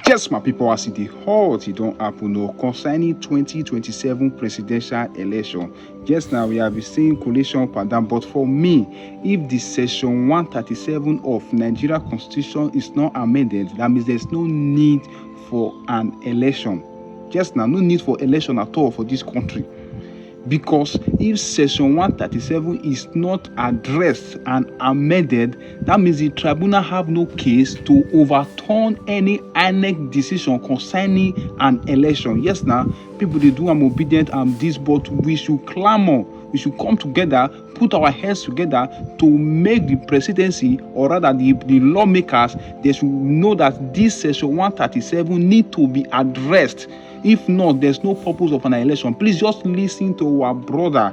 Yes, my people, as it is hot, it don't happen no concerning 2027 presidential election. Just now we have been seeing collation pattern, but for me, if the section 137 of Nigeria Constitution is not amended, that means there's no need for an election. Just now, no need for election at all for this country. Because if section 137 is not addressed and amended, that means the tribunal have no case to overturn any INEC decision concerning an election. Yes, now people they do am obedient and this, but we should clamor. We should come together, put our heads together to make the presidency, or rather the lawmakers, they should know that this section 137 need to be addressed. If not, there's no purpose of an election. Please just listen to our brother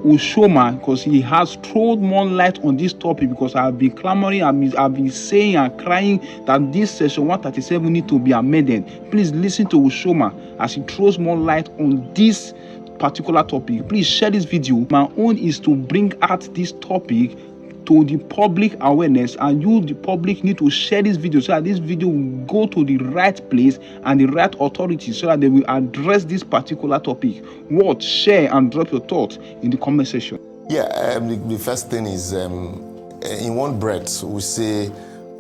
Ushoma, because he has thrown more light on this topic, because I've been clamoring, I've been saying and crying that this section 137 need to be amended. Please listen to Ushoma as he throws more light on this particular topic. Please share this video. My own is to bring out this topic to the public awareness, and you, the public, need to share this video so that this video will go to the right place and the right authorities so that they will address this particular topic. What? Share and drop your thoughts in the comment section. Yeah, the first thing is, in one breath, we say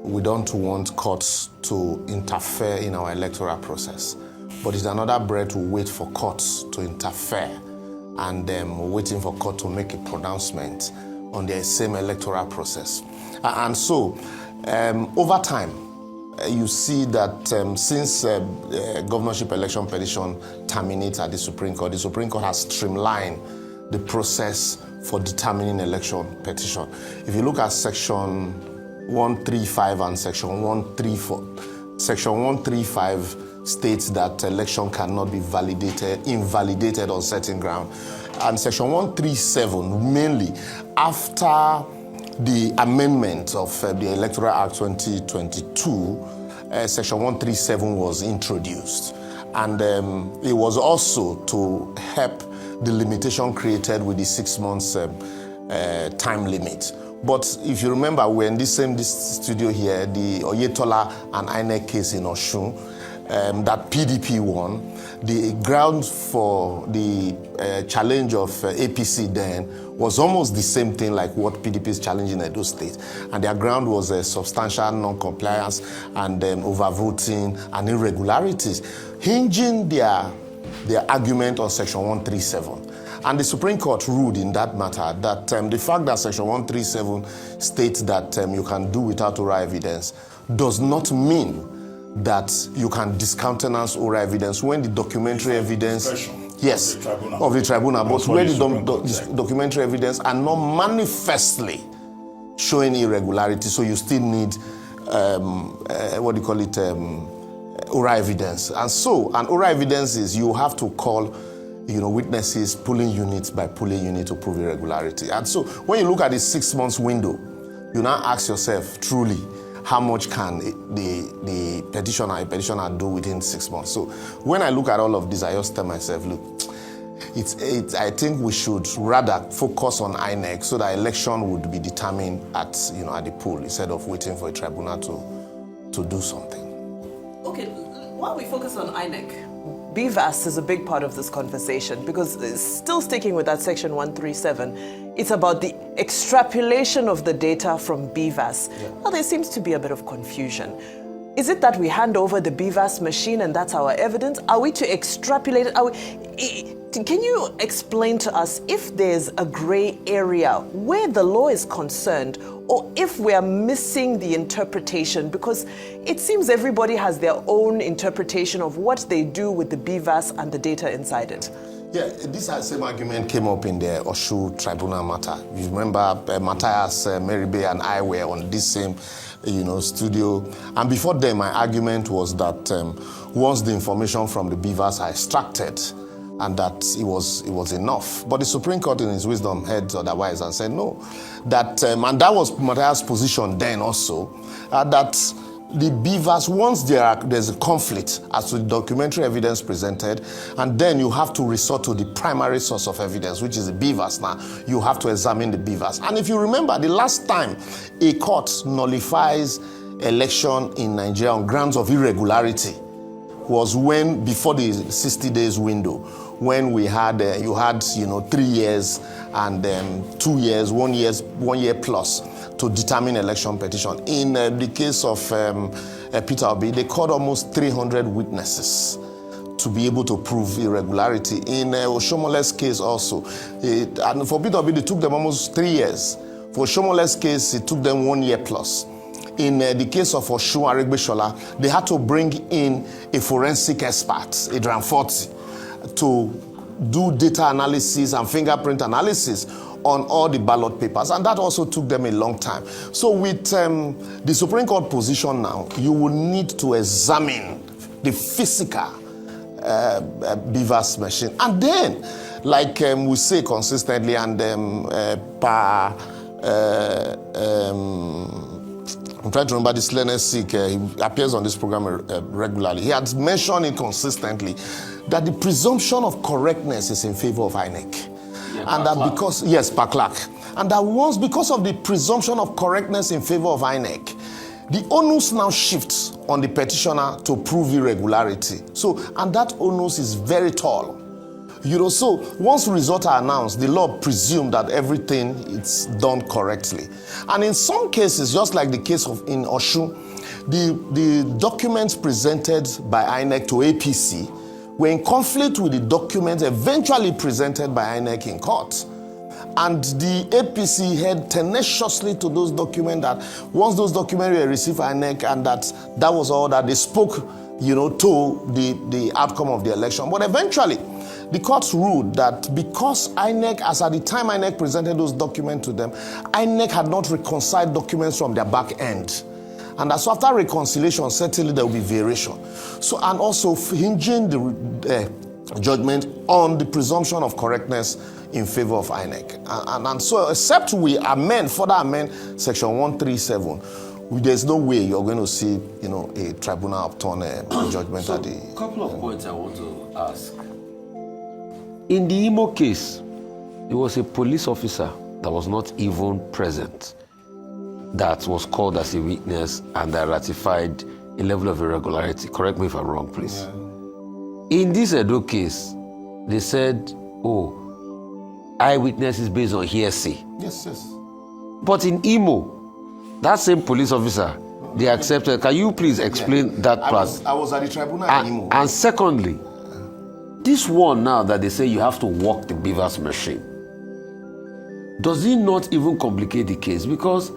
we don't want courts to interfere in our electoral process. But in another breath, we wait for courts to interfere, and we're waiting for court to make a pronouncement on the same electoral process. And so, over time, you see that since governorship election petition terminates at the Supreme Court has streamlined the process for determining election petition. If you look at section 135 and section 134, section 135 states that election cannot be invalidated on certain ground. And section 137, mainly after the amendment of the Electoral Act 2022, section 137 was introduced. And it was also to help the limitation created with the 6 months time limit. But if you remember, we're in this studio here, the Oyetola and INEC case in Osun, that PDP won. The ground for the challenge of APC then was almost the same thing like what PDP is challenging in Edo State. And their ground was a substantial non-compliance and overvoting and irregularities, hinging their argument on section 137. And the Supreme Court ruled in that matter that the fact that section 137 states that you can do without oral evidence does not mean that you can discountenance oral evidence when the documentary evidence, yes, of the tribunal, but when the documentary evidence are not manifestly showing irregularity, so you still need oral evidence. And so, an oral evidence is you have to call witnesses, pulling units by pulling unit to prove irregularity. And so, when you look at the 6 months window, you now ask yourself, truly, how much can the petitioner do within 6 months? So when I look at all of this, I just tell myself, look, I think we should rather focus on INEC so that election would be determined at the poll instead of waiting for a tribunal to do something. Okay, while we focus on INEC, BVAS is a big part of this conversation because still sticking with that section 137, it's about the extrapolation of the data from BVAS. Yeah. Now there seems to be a bit of confusion. Is it that we hand over the BVAS machine and that's our evidence? Are we to extrapolate it? Can you explain to us if there's a gray area where the law is concerned, or if we are missing the interpretation? Because it seems everybody has their own interpretation of what they do with the BVAS and the data inside it. Yeah, this same argument came up in the Oshu Tribunal matter. You remember Matthias, Meribey, and I were on this same studio. And before then, my argument was that once the information from the BVAS are extracted, and that it was enough. But the Supreme Court in its wisdom heard otherwise and said no. That and that was Matthias' position then also, that the BVAS, once there's a conflict as to the documentary evidence presented, and then you have to resort to the primary source of evidence, which is the BVAS. Now, you have to examine the BVAS. And if you remember, the last time a court nullifies election in Nigeria on grounds of irregularity was when, before the 60 days window, when we had, you had, 3 years and 2 years, 1 year plus to determine election petition. In the case of Peter Obi, they called almost 300 witnesses to be able to prove irregularity. In Oshomole's case also, and for Peter Obi, it took them almost 3 years. For Oshomole's case, it took them 1 year plus. In the case of Osun Aregbesola, they had to bring in a forensic expert, Adrian Forty, to do data analysis and fingerprint analysis on all the ballot papers, and that also took them a long time. So with the Supreme Court position now, you will need to examine the physical BVAS machine, and then, like we say consistently, and I'm trying to remember this Leonard Sikh, he appears on this program regularly. He had mentioned it consistently that the presumption of correctness is in favor of INEC. Yeah, and that because, yes, per clerk. And that once, because of the presumption of correctness in favor of INEC, the onus now shifts on the petitioner to prove irregularity. So, and that onus is very tall. So once results are announced, the law presumes that everything is done correctly. And in some cases, just like the case of in Osun, the documents presented by INEC to APC were in conflict with the documents eventually presented by INEC in court. And the APC held tenaciously to those documents, that once those documents were received by INEC, and that was all that they spoke, to the outcome of the election. But eventually, the courts ruled that because INEC, as at the time INEC presented those documents to them, INEC had not reconciled documents from their back end. And so after reconciliation, certainly there will be variation. So, and also hinging the judgment on the presumption of correctness in favor of INEC. And so, except we further amend Section 137, there's no way you're going to see, a tribunal upturn a judgment at the... A couple of points I want to ask. In the Imo case, there was a police officer that was not even present that was called as a witness and that ratified a level of irregularity. Correct me if I'm wrong, please. Yeah. In this Edo case, they said, eyewitness is based on hearsay. Yes. But in Imo, that same police officer, they accepted. Can you please explain that part? I was at the tribunal in Imo. And secondly, this one now that they say you have to walk the BVAS machine, does it not even complicate the case? Because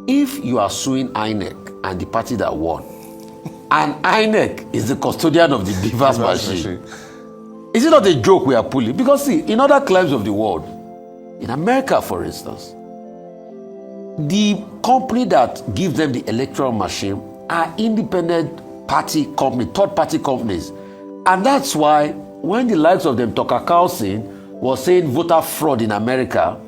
if you are suing INEC and the party that won, and INEC is the custodian of the BVAS machine, is it not a joke we are pulling? Because see, in other climes of the world, in America for instance, the company that gives them the electoral machine are independent party company, third party companies. And that's why when the likes of them, Tucker Carlson, was saying voter fraud in America,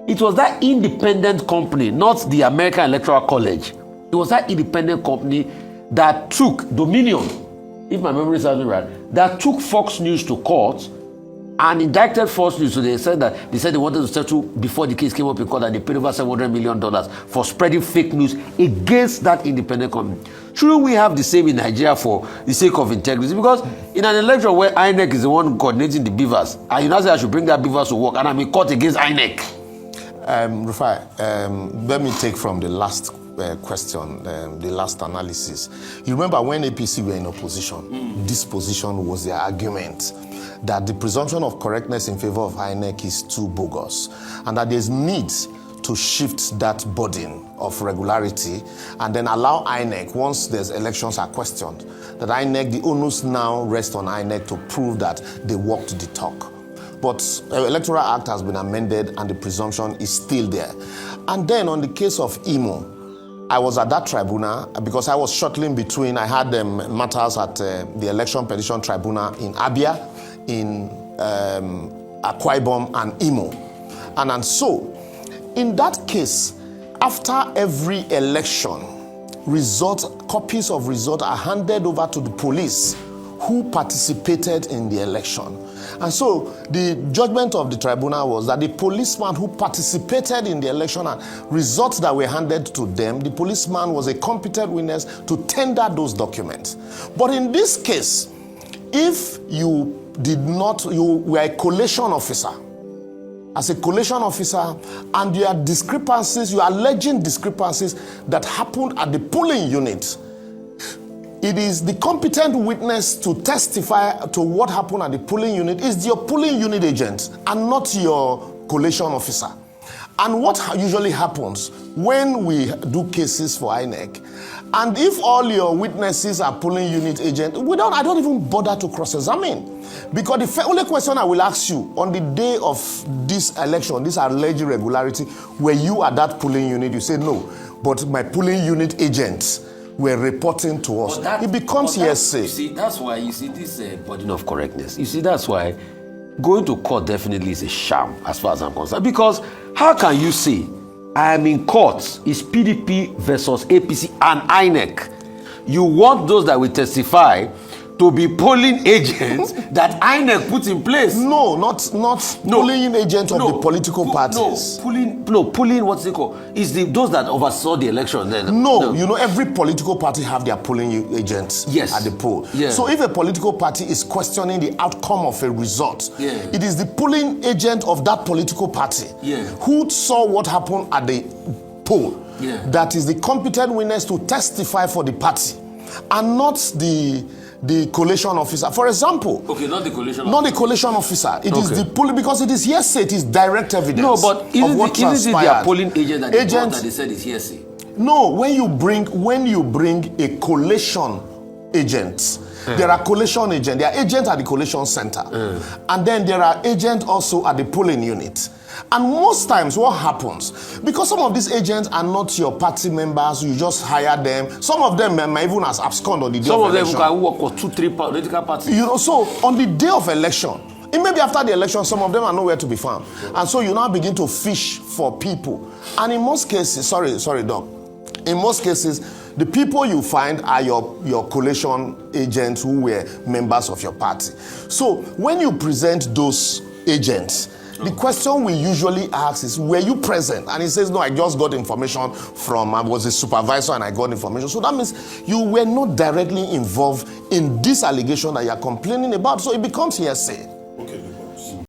it was that independent company, not the American Electoral College. It was that independent company that took Dominion, if my memory serves me right, that took Fox News to court and indicted Fox News. So they said they wanted to settle before the case came up in court, and they paid over $700 million for spreading fake news against that independent company. Shouldn't we have the same in Nigeria for the sake of integrity? Because in an election where INEC is the one coordinating the BVAS, and you now say I should bring that BVAS to work, and I'm in court against INEC. Rufai, let me take from the last question, the last analysis. You remember when APC were in opposition, this position was their argument that the presumption of correctness in favor of INEC is too bogus, and that there's need to shift that burden of regularity and then allow INEC, once there's elections are questioned, that INEC, the onus now rests on INEC to prove that they walked the talk. But the Electoral Act has been amended and the presumption is still there. And then on the case of Imo, I was at that tribunal because I was shuttling between, I had matters at the Election Petition Tribunal in Abia, in Akwa Ibom and Imo. And so, in that case, after every election, copies of results are handed over to the police, who participated in the election. And so the judgment of the tribunal was that the policeman who participated in the election and results that were handed to them, the policeman was a competent witness to tender those documents. But in this case, if you were a collation officer, as a collation officer, and you are alleging discrepancies that happened at the polling unit, it is the competent witness to testify to what happened at the polling unit is your polling unit agent and not your collation officer. And what usually happens when we do cases for INEC, and if all your witnesses are polling unit agents, I don't even bother to cross-examine. Because the only question I will ask you on the day of this election, this alleged irregularity, were you at that polling unit? You say no, but my polling unit agents were reporting to us. It becomes hearsay. You see, that's why this burden of correctness. You see, that's why going to court definitely is a sham as far as I'm concerned. Because how can you say I am in court, it's PDP versus APC and INEC? You want those that will testify to be polling agents that INEC put in place. No, not polling agents of the political parties. Polling, what's it called? Is those that oversaw the election then? No, you know, every political party have their polling agents at the poll. Yeah. So if a political party is questioning the outcome of a result, it is the polling agent of that political party who saw what happened at the poll that is the competent witness to testify for the party, and not the collation officer. For example, not the collation officer. Not the collation officer. It is the polling, because it is hearsay. It is direct evidence. No, but of what isn't it their polling agent that they said is hearsay? No, when you bring a collation agent, there are collation agents. There are agents at the collation center, and then there are agents also at the polling unit. And most times what happens, because some of these agents are not your party members, you just hire them. Some of them might even as abscond on the day of election. Some of them can work for 2-3 political parties. You know, so on the day of election, it may be after the election, some of them are nowhere to be found. And so you now begin to fish for people. And in most cases, sorry, Doc. In most cases, the people you find are your collation agents who were members of your party. So when you present those agents, the question we usually ask is, were you present? And he says, no, I just got information I was a supervisor and I got information. So that means you were not directly involved in this allegation that you are complaining about. So it becomes hearsay.